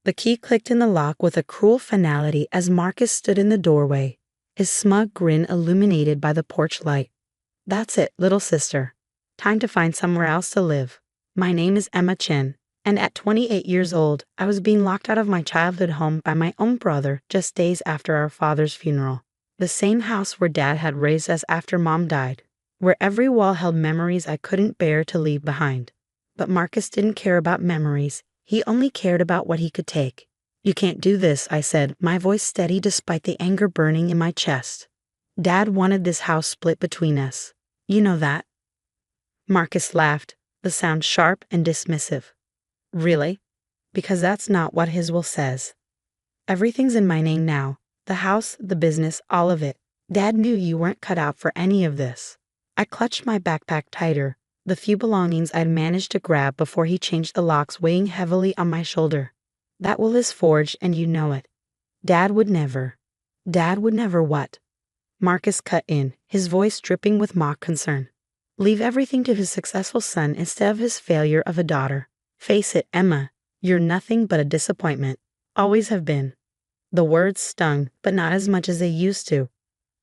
The key clicked in the lock with a cruel finality as Marcus stood in the doorway, his smug grin illuminated by the porch light. "That's it, little sister. Time to find somewhere else to live. My name is Emma Chen, and at 28 years old, I was being locked out of my childhood home by my own brother just days after our father's funeral. The same house where Dad had raised us after Mom died, where every wall held memories I couldn't bear to leave behind. But Marcus didn't care about memories. He only cared about what he could take. "You can't do this," I said, my voice steady despite the anger burning in my chest. "Dad wanted this house split between us. You know that." Marcus laughed, the sound sharp and dismissive. "Really? Because that's not what his will says. Everything's in my name now. The house, the business, all of it. Dad knew you weren't cut out for any of this." I clutched my backpack tighter, the few belongings I'd managed to grab before he changed the locks weighing heavily on my shoulder. "That will is forged, and you know it. Dad would never." "Dad would never what?" Marcus cut in, his voice dripping with mock concern. "Leave everything to his successful son instead of his failure of a daughter. Face it, Emma, you're nothing but a disappointment. Always have been." The words stung, but not as much as they used to.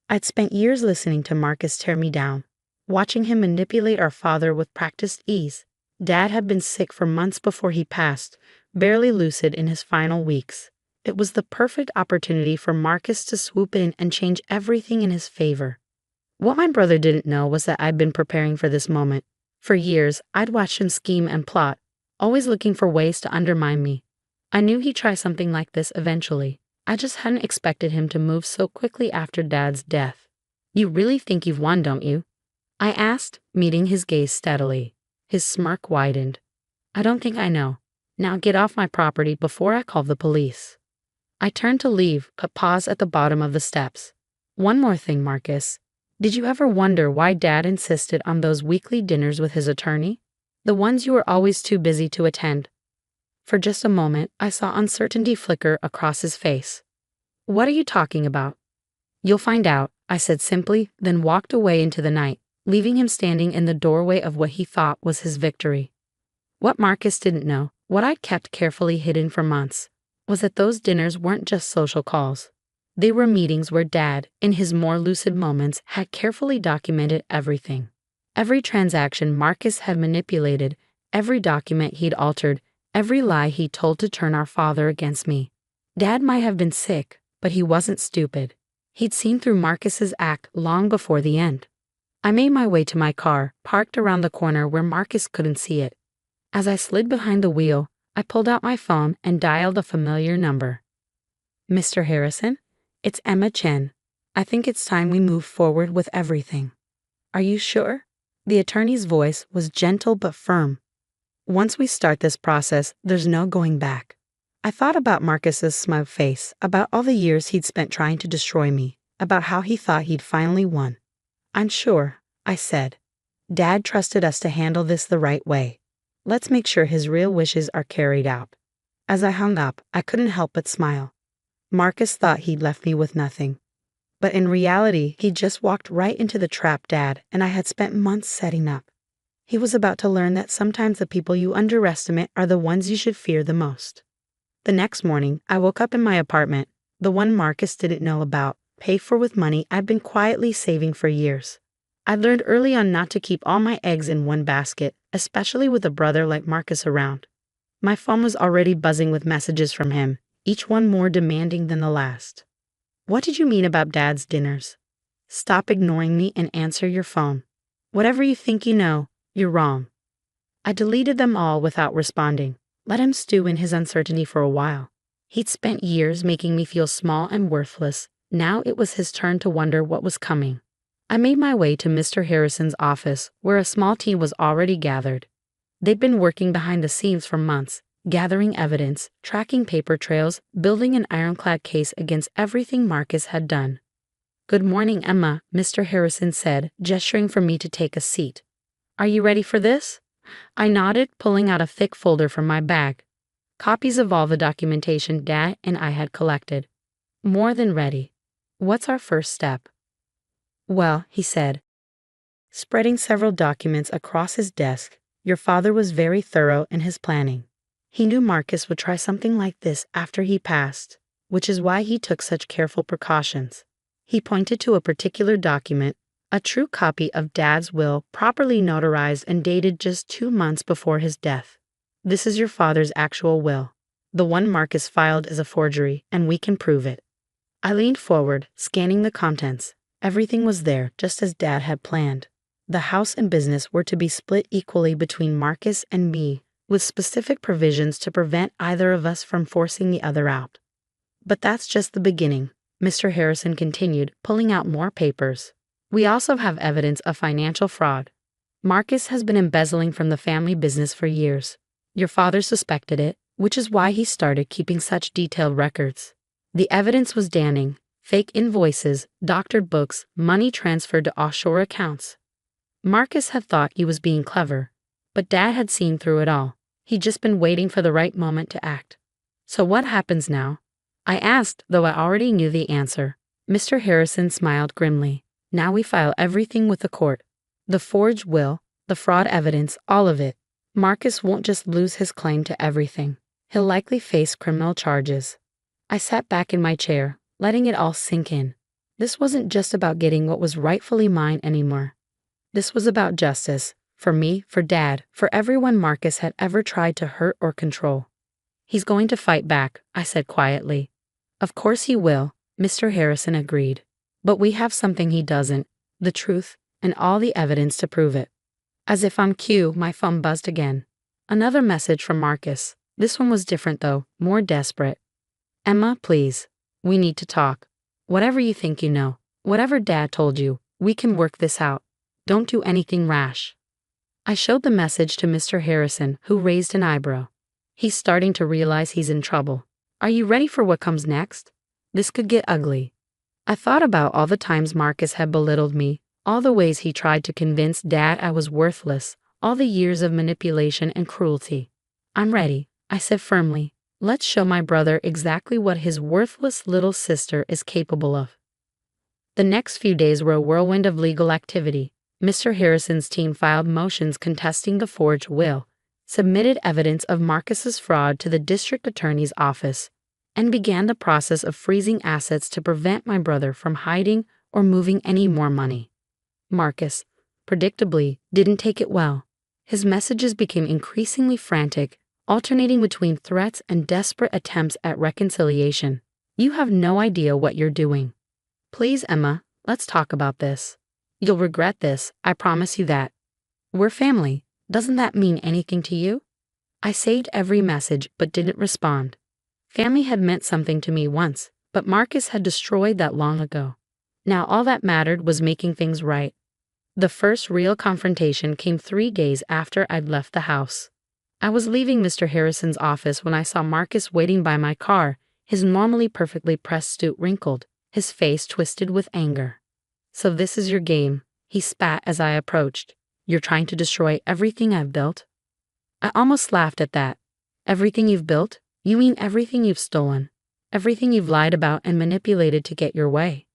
I'd spent years listening to Marcus tear me down, watching him manipulate our father with practiced ease. Dad had been sick for months before he passed, barely lucid in his final weeks. It was the perfect opportunity for Marcus to swoop in and change everything in his favor. What my brother didn't know was that I'd been preparing for this moment. For years, I'd watched him scheme and plot, always looking for ways to undermine me. I knew he'd try something like this eventually. I just hadn't expected him to move so quickly after Dad's death. "You really think you've won, don't you?" I asked, meeting his gaze steadily. His smirk widened. "I don't think I know. Now get off my property before I call the police." I turned to leave, but paused at the bottom of the steps. "One more thing, Marcus. Did you ever wonder why Dad insisted on those weekly dinners with his attorney? The ones you were always too busy to attend?" For just a moment, I saw uncertainty flicker across his face. "What are you talking about?" "You'll find out," I said simply, then walked away into the night, leaving him standing in the doorway of what he thought was his victory. What Marcus didn't know, what I'd kept carefully hidden for months, was that those dinners weren't just social calls. They were meetings where Dad, in his more lucid moments, had carefully documented everything. Every transaction Marcus had manipulated, every document he'd altered, every lie he told to turn our father against me. Dad might have been sick, but he wasn't stupid. He'd seen through Marcus's act long before the end. I made my way to my car, parked around the corner where Marcus couldn't see it. As I slid behind the wheel, I pulled out my phone and dialed a familiar number. "Mr. Harrison? It's Emma Chen. I think it's time we move forward with everything." "Are you sure?" The attorney's voice was gentle but firm. "Once we start this process, there's no going back." I thought about Marcus's smug face, about all the years he'd spent trying to destroy me, about how he thought he'd finally won. "I'm sure," I said. "Dad trusted us to handle this the right way. Let's make sure his real wishes are carried out." As I hung up, I couldn't help but smile. Marcus thought he'd left me with nothing. But in reality, he'd just walked right into the trap Dad and I had spent months setting up. He was about to learn that sometimes the people you underestimate are the ones you should fear the most. The next morning, I woke up in my apartment, the one Marcus didn't know about, paid for with money I'd been quietly saving for years. I learned early on not to keep all my eggs in one basket, especially with a brother like Marcus around. My phone was already buzzing with messages from him, each one more demanding than the last. "What did you mean about Dad's dinners? Stop ignoring me and answer your phone. Whatever you think you know, you're wrong." I deleted them all without responding. Let him stew in his uncertainty for a while. He'd spent years making me feel small and worthless. Now it was his turn to wonder what was coming. I made my way to Mr. Harrison's office, where a small team was already gathered. They'd been working behind the scenes for months, gathering evidence, tracking paper trails, building an ironclad case against everything Marcus had done. "Good morning, Emma," Mr. Harrison said, gesturing for me to take a seat. "Are you ready for this?" I nodded, pulling out a thick folder from my bag. Copies of all the documentation Dad and I had collected. "More than ready. What's our first step?" "Well," he said, spreading several documents across his desk, "your father was very thorough in his planning. He knew Marcus would try something like this after he passed, which is why he took such careful precautions. He pointed to a particular document, a true copy of Dad's will, properly notarized and dated just 2 months before his death. This is your father's actual will. The one Marcus filed is a forgery, and we can prove it. I leaned forward, scanning the contents. Everything was there, just as Dad had planned. The house and business were to be split equally between Marcus and me, with specific provisions to prevent either of us from forcing the other out. But that's just the beginning, Mr. Harrison continued, pulling out more papers. We also have evidence of financial fraud. Marcus has been embezzling from the family business for years. Your father suspected it, which is why he started keeping such detailed records. The evidence was damning. Fake invoices, doctored books, money transferred to offshore accounts. Marcus had thought he was being clever, but Dad had seen through it all. He'd just been waiting for the right moment to act. So what happens now? I asked, though I already knew the answer. Mr. Harrison smiled grimly. Now we file everything with the court. The forged will, the fraud evidence, all of it. Marcus won't just lose his claim to everything. He'll likely face criminal charges. I sat back in my chair, letting it all sink in. This wasn't just about getting what was rightfully mine anymore. This was about justice. For me, for Dad, for everyone Marcus had ever tried to hurt or control. He's going to fight back, I said quietly. Of course he will, Mr. Harrison agreed. But we have something he doesn't, the truth, and all the evidence to prove it. As if on cue, my phone buzzed again. Another message from Marcus. This one was different though, more desperate. Emma, please. We need to talk. Whatever you think you know, whatever Dad told you, we can work this out. Don't do anything rash. I showed the message to Mr. Harrison, who raised an eyebrow. He's starting to realize he's in trouble. Are you ready for what comes next? This could get ugly. I thought about all the times Marcus had belittled me, all the ways he tried to convince Dad I was worthless, all the years of manipulation and cruelty. I'm ready, I said firmly. Let's show my brother exactly what his worthless little sister is capable of. The next few days were a whirlwind of legal activity. Mr. Harrison's team filed motions contesting the forged will, submitted evidence of Marcus's fraud to the district attorney's office, and began the process of freezing assets to prevent my brother from hiding or moving any more money. Marcus, predictably, didn't take it well. His messages became increasingly frantic, alternating between threats and desperate attempts at reconciliation. You have no idea what you're doing. Please, Emma, let's talk about this. You'll regret this, I promise you that. We're family. Doesn't that mean anything to you? I saved every message but didn't respond. Family had meant something to me once, but Marcus had destroyed that long ago. Now all that mattered was making things right. The first real confrontation came 3 days after I'd left the house. I was leaving Mr. Harrison's office when I saw Marcus waiting by my car, his normally perfectly pressed suit wrinkled, his face twisted with anger. So this is your game, he spat as I approached. You're trying to destroy everything I've built? I almost laughed at that. Everything you've built? You mean everything you've stolen? Everything you've lied about and manipulated to get your way?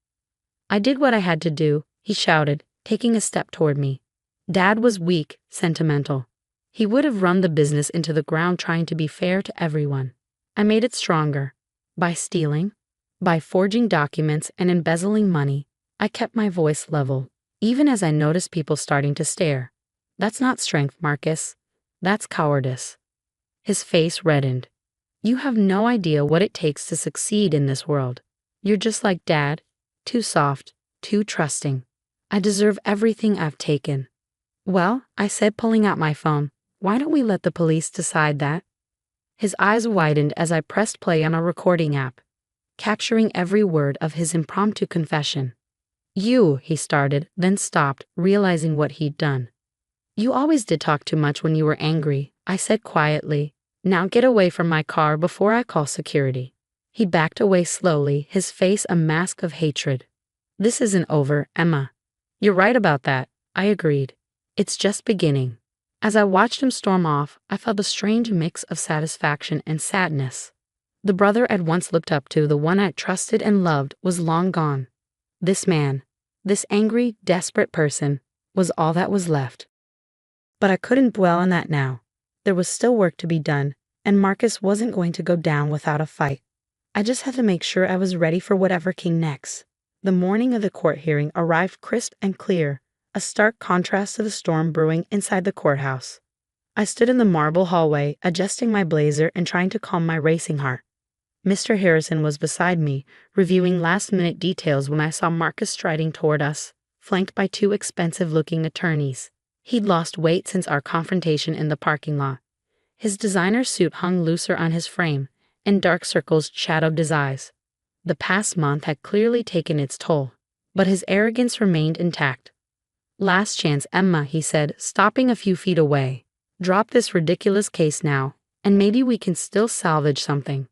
I did what I had to do, he shouted, taking a step toward me. Dad was weak, sentimental. He would have run the business into the ground trying to be fair to everyone. I made it stronger. By stealing, by forging documents and embezzling money, I kept my voice level, even as I noticed people starting to stare. That's not strength, Marcus. That's cowardice. His face reddened. You have no idea what it takes to succeed in this world. You're just like Dad, too soft, too trusting. I deserve everything I've taken. Well, I said, pulling out my phone, why don't we let the police decide that? His eyes widened as I pressed play on a recording app, capturing every word of his impromptu confession. He started, then stopped, realizing what he'd done. You always did talk too much when you were angry, I said quietly. Now get away from my car before I call security. He backed away slowly, his face a mask of hatred. This isn't over, Emma. You're right about that, I agreed. It's just beginning. As I watched him storm off, I felt a strange mix of satisfaction and sadness. The brother I'd once looked up to, the one I'd trusted and loved, was long gone. This man, this angry, desperate person, was all that was left. But I couldn't dwell on that now. There was still work to be done, and Marcus wasn't going to go down without a fight. I just had to make sure I was ready for whatever came next. The morning of the court hearing arrived crisp and clear, a stark contrast to the storm brewing inside the courthouse. I stood in the marble hallway, adjusting my blazer and trying to calm my racing heart. Mr. Harrison was beside me, reviewing last-minute details when I saw Marcus striding toward us, flanked by two expensive-looking attorneys. He'd lost weight since our confrontation in the parking lot. His designer suit hung looser on his frame, and dark circles shadowed his eyes. The past month had clearly taken its toll, but his arrogance remained intact. "Last chance, Emma," he said, stopping a few feet away. "Drop this ridiculous case now, and maybe we can still salvage something."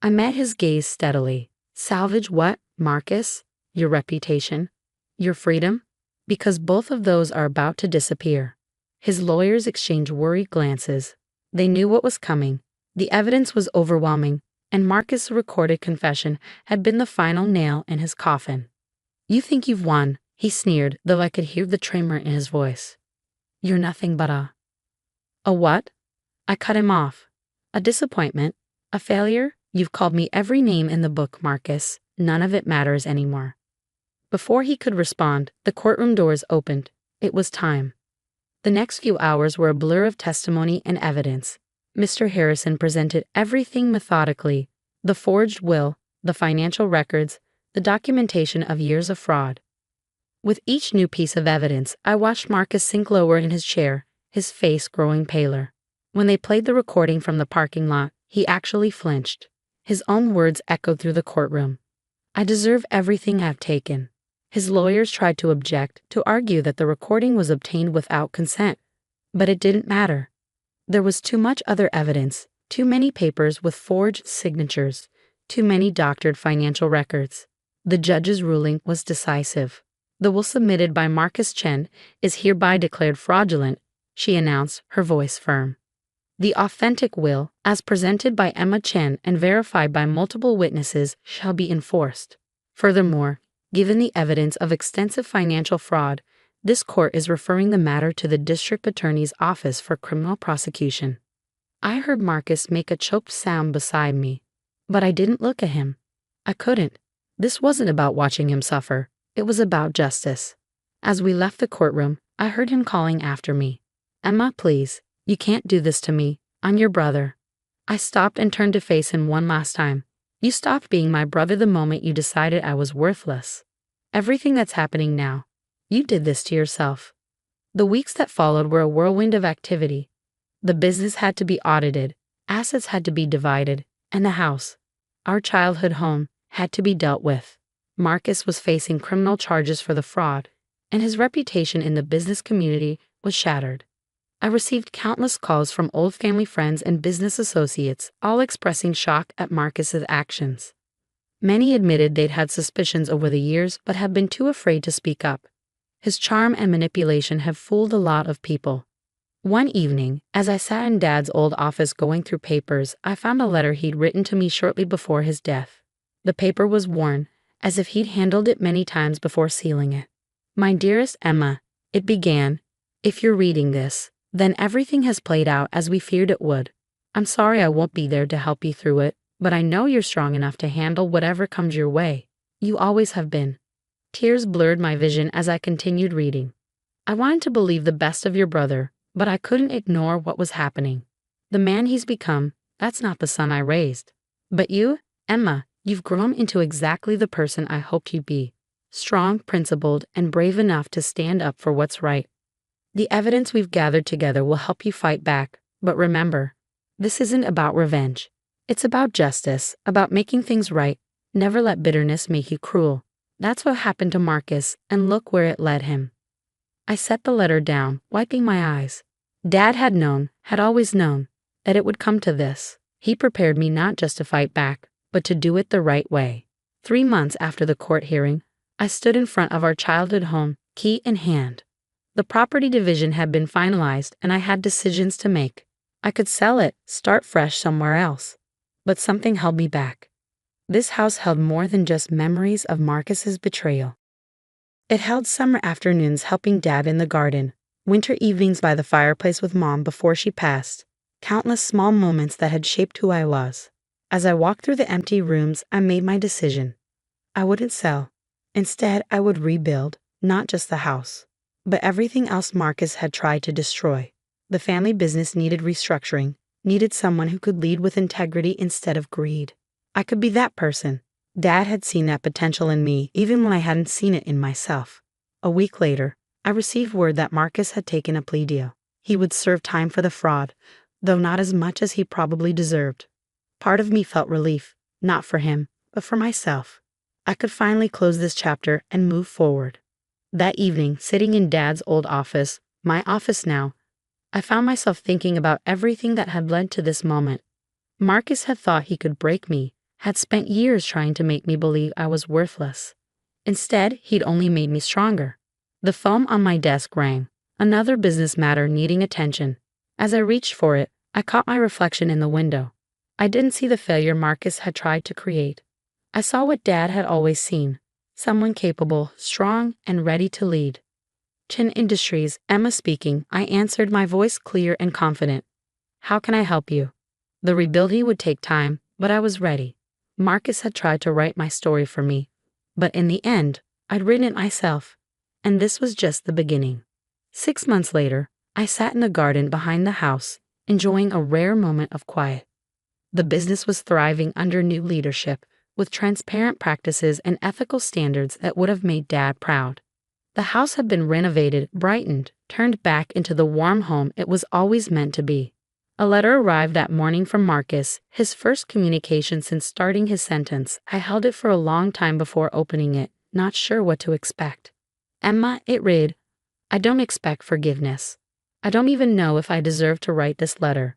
I met his gaze steadily. "Salvage what, Marcus? Your reputation? Your freedom? Because both of those are about to disappear." His lawyers exchanged worried glances. They knew what was coming. The evidence was overwhelming, and Marcus' recorded confession had been the final nail in his coffin. "You think you've won," he sneered, though I could hear the tremor in his voice. "You're nothing but a what?" I cut him off. "A disappointment, a failure. You've called me every name in the book, Marcus. None of it matters anymore." Before he could respond, the courtroom doors opened. It was time. The next few hours were a blur of testimony and evidence. Mr. Harrison presented everything methodically: the forged will, the financial records, the documentation of years of fraud. With each new piece of evidence, I watched Marcus sink lower in his chair, his face growing paler. When they played the recording from the parking lot, he actually flinched. His own words echoed through the courtroom. "I deserve everything I've taken." His lawyers tried to object, to argue that the recording was obtained without consent. But it didn't matter. There was too much other evidence, too many papers with forged signatures, too many doctored financial records. The judge's ruling was decisive. "The will submitted by Marcus Chen is hereby declared fraudulent," she announced, her voice firm. "The authentic will, as presented by Emma Chen and verified by multiple witnesses, shall be enforced. Furthermore, given the evidence of extensive financial fraud, this court is referring the matter to the district attorney's office for criminal prosecution." I heard Marcus make a choked sound beside me, but I didn't look at him. I couldn't. This wasn't about watching him suffer. It was about justice. As we left the courtroom, I heard him calling after me. "Emma, please. You can't do this to me. I'm your brother." I stopped and turned to face him one last time. "You stopped being my brother the moment you decided I was worthless. Everything that's happening now, you did this to yourself." The weeks that followed were a whirlwind of activity. The business had to be audited, assets had to be divided, and the house, our childhood home, had to be dealt with. Marcus was facing criminal charges for the fraud, and his reputation in the business community was shattered. I received countless calls from old family friends and business associates, all expressing shock at Marcus's actions. Many admitted they'd had suspicions over the years but have been too afraid to speak up. His charm and manipulation have fooled a lot of people. One evening, as I sat in Dad's old office going through papers, I found a letter he'd written to me shortly before his death. The paper was worn, as if he'd handled it many times before sealing it. "My dearest Emma," it began, "if you're reading this, then everything has played out as we feared it would. I'm sorry I won't be there to help you through it, but I know you're strong enough to handle whatever comes your way. You always have been." Tears blurred my vision as I continued reading. I wanted to believe the best of your brother, but I couldn't ignore what was happening. The man he's become, that's not the son I raised. But you, Emma, you've grown into exactly the person I hoped you'd be. Strong, principled, and brave enough to stand up for what's right. The evidence we've gathered together will help you fight back, but remember, this isn't about revenge. It's about justice, about making things right. Never let bitterness make you cruel. That's what happened to Marcus, and look where it led him. I set the letter down, wiping my eyes. Dad had known, had always known, that it would come to this. He prepared me not just to fight back, but to do it the right way. 3 months after the court hearing, I stood in front of our childhood home, key in hand. The property division had been finalized, and I had decisions to make. I could sell it, start fresh somewhere else. But something held me back. This house held more than just memories of Marcus's betrayal. It held summer afternoons helping Dad in the garden, winter evenings by the fireplace with Mom before she passed, Countless small moments that had shaped who I was. As I walked through the empty rooms, I made my decision. I wouldn't sell. Instead, I would rebuild, not just the house, but everything else Marcus had tried to destroy. The family business needed restructuring, needed someone who could lead with integrity instead of greed. I could be that person. Dad had seen that potential in me even when I hadn't seen it in myself. A week later, I received word that Marcus had taken a plea deal. He would serve time for the fraud, though not as much as he probably deserved. Part of me felt relief, not for him, but for myself. I could finally close this chapter and move forward. That evening, sitting in Dad's old office, my office now, I found myself thinking about everything that had led to this moment. Marcus had thought he could break me, had spent years trying to make me believe I was worthless. Instead, he'd only made me stronger. The phone on my desk rang, another business matter needing attention. As I reached for it, I caught my reflection in the window. I didn't see the failure Marcus had tried to create. I saw what Dad had always seen, someone capable, strong, and ready to lead. Chin Industries, Emma speaking, I answered, my voice clear and confident. How can I help you? The rebuilding would take time, but I was ready. Marcus had tried to write my story for me, but in the end, I'd written it myself, and this was just the beginning. 6 months later, I sat in the garden behind the house, enjoying a rare moment of quiet. The business was thriving under new leadership, with transparent practices and ethical standards that would have made Dad proud. The house had been renovated, brightened, turned back into the warm home it was always meant to be. A letter arrived that morning from Marcus, his first communication since starting his sentence. I held it for a long time before opening it, not sure what to expect. Emma, it read, I don't expect forgiveness. I don't even know if I deserve to write this letter.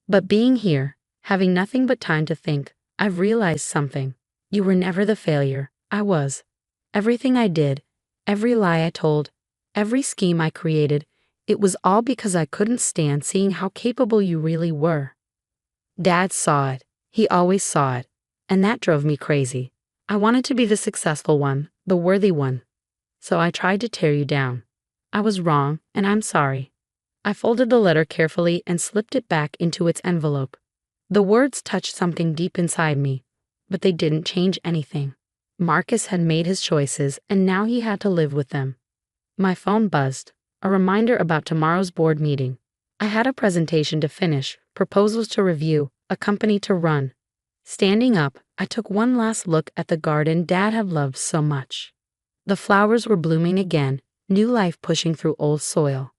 But being here, having nothing but time to think, I've realized something. You were never the failure. I was. Everything I did, every lie I told, every scheme I created, it was all because I couldn't stand seeing how capable you really were. Dad saw it. He always saw it. And that drove me crazy. I wanted to be the successful one, the worthy one. So I tried to tear you down. I was wrong, and I'm sorry. I folded the letter carefully and slipped it back into its envelope. The words touched something deep inside me, but they didn't change anything. Marcus had made his choices, and now he had to live with them. My phone buzzed, a reminder about tomorrow's board meeting. I had a presentation to finish, proposals to review, a company to run. Standing up, I took one last look at the garden Dad had loved so much. The flowers were blooming again, new life pushing through old soil.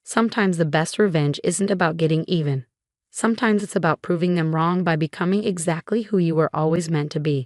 Sometimes the best revenge isn't about getting even. Sometimes it's about proving them wrong by becoming exactly who you were always meant to be.